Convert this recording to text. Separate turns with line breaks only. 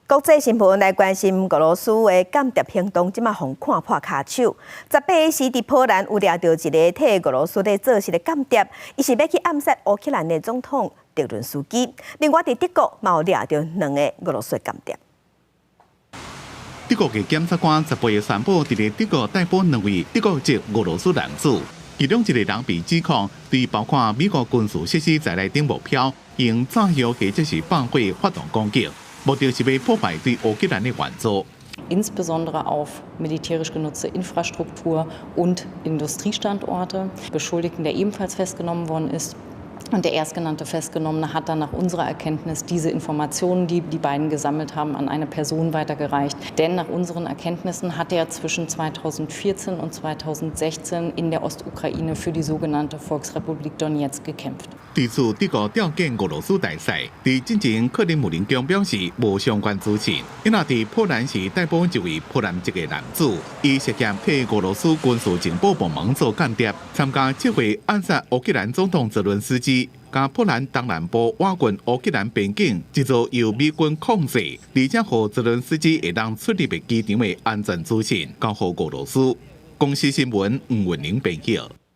国际新闻来关心俄罗斯的间谍行动，即马互看破骹手。18时伫波兰有掠到一个替俄罗斯咧做事的间谍，伊是要去暗杀乌克兰的总统泽伦斯基。另外伫德国嘛有掠到2个俄罗斯的间谍。
德国嘅检察官18日宣布，伫咧德国逮捕2位德国籍俄罗斯男子，其中一个人被指控对包括美国军事设施在内等目标，用炸药或者是放火发动攻击。 目的是要破坏对乌克兰的援助。
Insbesondere auf militärisch genutzte Infrastruktur und Industriestandorte. Beschuldigten, der ebenfalls festgenommen worden ist. Und der erstgenannte Festgenommene hat dann nach unserer Erkenntnis diese Informationen, die die beiden gesammelt haben, an eine Person weitergereicht. Denn nach unseren Erkenntnissen hat er zwischen 2014 und 2016 in der Ostukraine für die sogenannte Volksrepublik Donetsk gekämpft.
对此，德国调解俄罗斯大使伫进前克里姆林宫表示无相关知情。因那伫波兰时逮捕一位波兰籍的男子，伊涉嫌替俄罗斯军事情报部门做间谍，参加这回暗杀乌克兰总统泽伦斯基。 甲波兰东南部瓦郡乌克兰边境一座由美军控制，而且和泽伦斯基会当出入的机场的安全资讯交予俄罗斯。公司新闻黄文玲编辑。